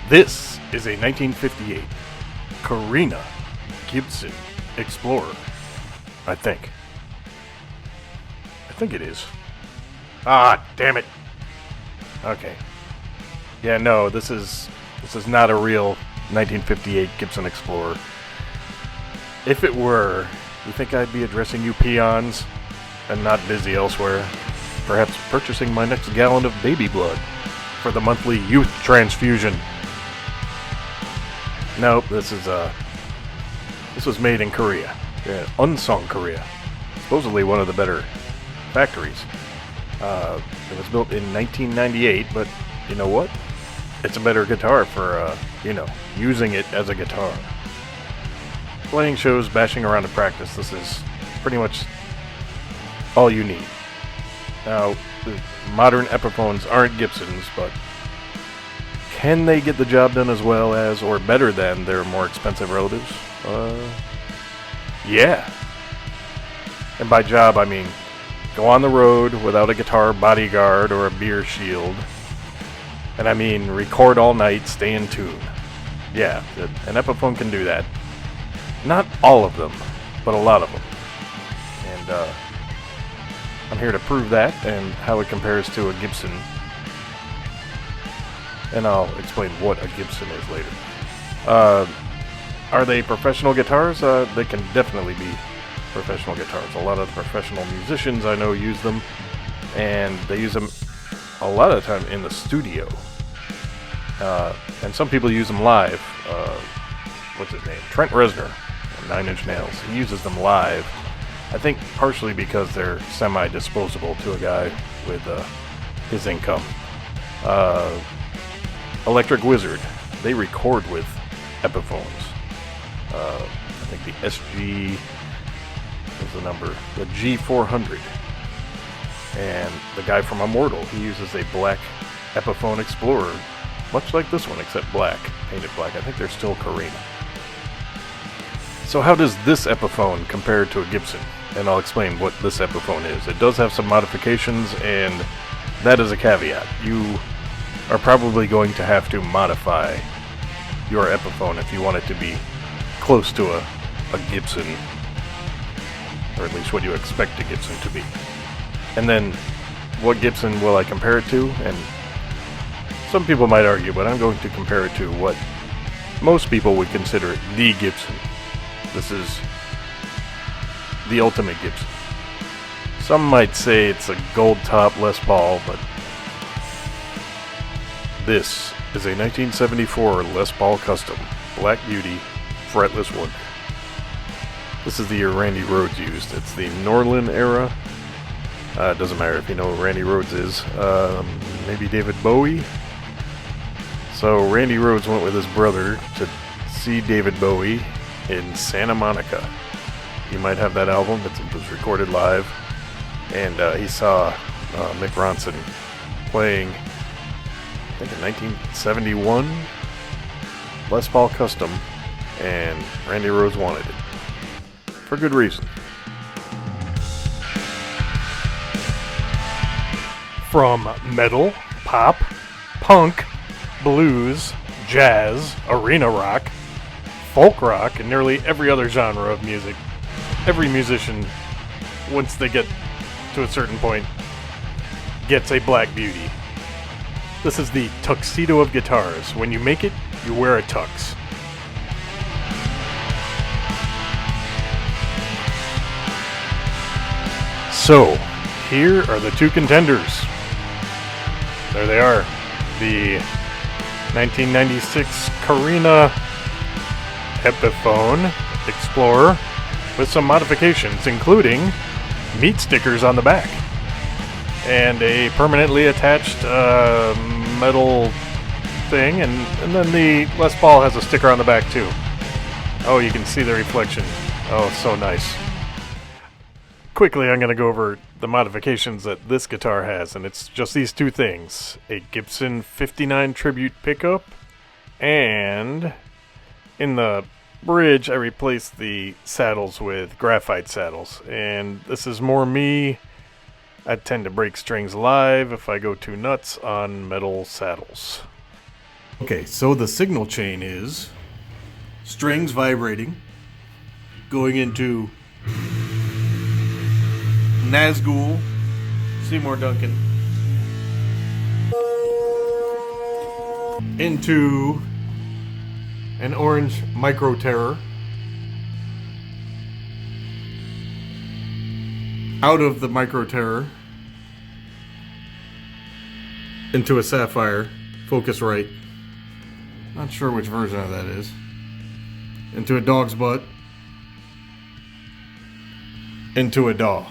This is a 1958 Carina Gibson Explorer. I think it is. Ah, damn it. Okay. Yeah, no, this is not a real 1958 Gibson Explorer. If it were, you think I'd be addressing you peons and not busy elsewhere? Perhaps purchasing my next gallon of baby blood for the monthly youth transfusion. Nope, this was made in Korea. Unsung, Korea. Supposedly one of the better factories. It was built in 1998, but you know what? It's a better guitar for, using it as a guitar. Playing shows, bashing around in practice, this is pretty much all you need. Now, the modern Epiphones aren't Gibsons, but can they get the job done as well as, or better than, their more expensive relatives? Yeah. And by job, I mean go on the road without a guitar bodyguard or a beer shield. And I mean record all night, stay in tune. Yeah, an Epiphone can do that. Not all of them, but a lot of them. And I'm here to prove that and how it compares to a Gibson. And I'll explain what a Gibson is later. Are they professional guitars? They can definitely be professional guitars. A lot of professional musicians I know use them, and they use them a lot of the time in the studio. And some people use them live. What's his name? Trent Reznor, Nine Inch Nails. He uses them live. I think partially because they're semi-disposable to a guy with his income. Electric Wizard, they record with Epiphones. I think the SG, what's the number? The G400. And the guy from Immortal, he uses a black Epiphone Explorer, much like this one, except black, painted black. I think they're still Carina. So how does this Epiphone compare to a Gibson? And I'll explain what this Epiphone is. It does have some modifications, and that is a caveat. You are probably going to have to modify your Epiphone if you want it to be close to a Gibson, or at least what you expect a Gibson to be. And then, what Gibson will I compare it to? And some people might argue, but I'm going to compare it to what most people would consider the Gibson. This is the ultimate Gibson. Some might say it's a gold top Les Paul, but this is a 1974 Les Paul Custom Black Beauty fretless wood. This is the year Randy Rhoads used. It's the Norlin era. It doesn't matter if you know who Randy Rhoads is. Maybe David Bowie. So Randy Rhoads went with his brother to see David Bowie in Santa Monica. You might have that album. It was recorded live. And he saw Mick Ronson playing, I think in 1971, Les Paul Custom, and Randy Rhoads wanted it. For good reason. From metal, pop, punk, blues, jazz, arena rock, folk rock, and nearly every other genre of music, every musician, once they get to a certain point, gets a Black Beauty. This is the tuxedo of guitars. When you make it, you wear a tux. So, here are the two contenders. There they are. The 1996 Carina Epiphone Explorer with some modifications, including meat stickers on the back and a permanently attached metal thing, and then the Les Paul has a sticker on the back too. Oh, you can see the reflection. Oh, so nice. Quickly, I'm going to go over the modifications that this guitar has, and it's just these two things. A Gibson 59 Tribute pickup, and in the bridge I replaced the saddles with graphite saddles, and this is more me. I tend to break strings live if I go too nuts on metal saddles. Okay, so the signal chain is strings vibrating, going into Nazgul, Seymour Duncan, into an orange Micro Terror, out of the Micro Terror, into a Sapphire, Focusrite. Not sure which version of that is. Into a Dog's Butt. Into a DAW.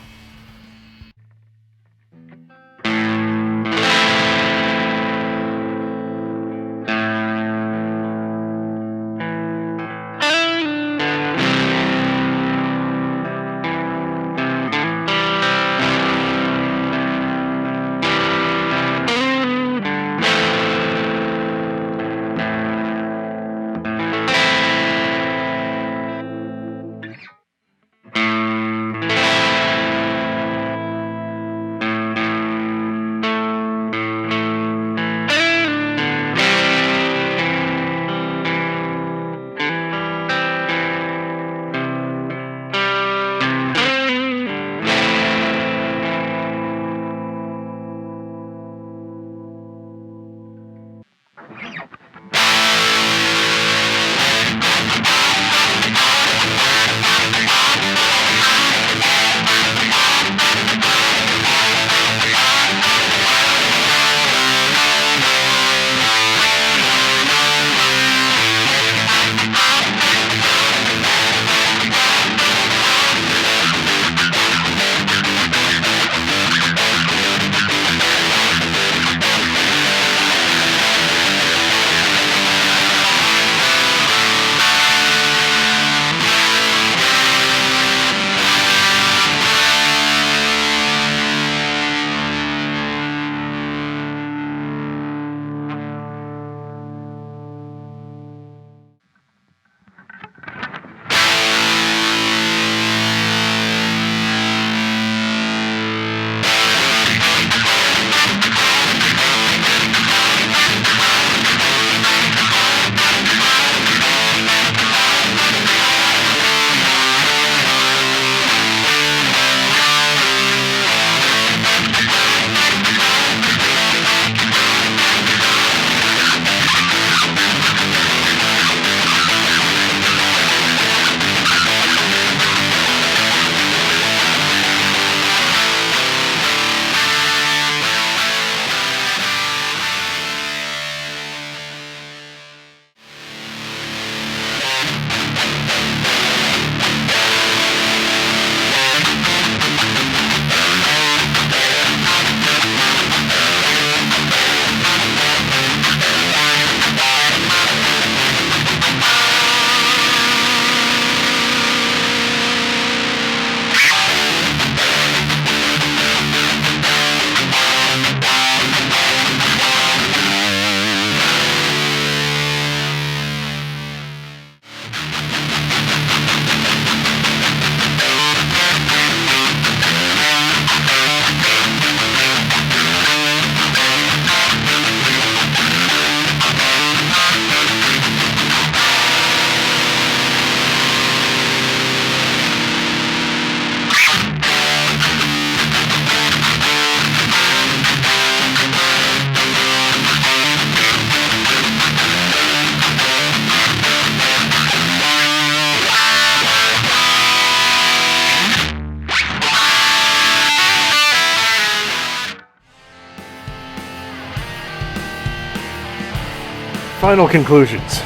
Final conclusions.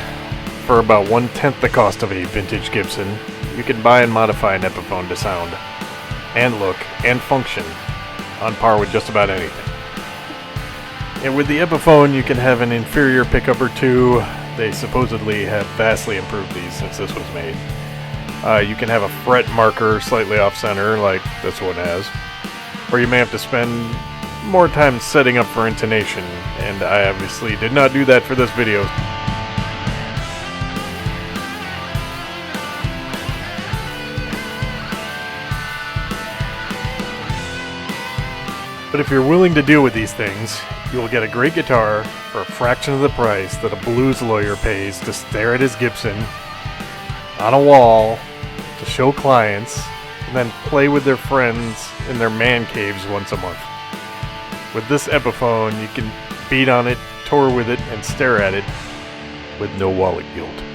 For about 1/10 the cost of a vintage Gibson, you can buy and modify an Epiphone to sound and look and function on par with just about anything. And with the Epiphone, you can have an inferior pickup or two. They supposedly have vastly improved these since this was made. You can have a fret marker slightly off center like this one has, or you may have to spend more time setting up for intonation, and I obviously did not do that for this video. But if you're willing to deal with these things, you will get a great guitar for a fraction of the price that a blues lawyer pays to stare at his Gibson on a wall to show clients and then play with their friends in their man caves once a month. With this Epiphone, you can beat on it, tour with it, and stare at it with no wallet guilt.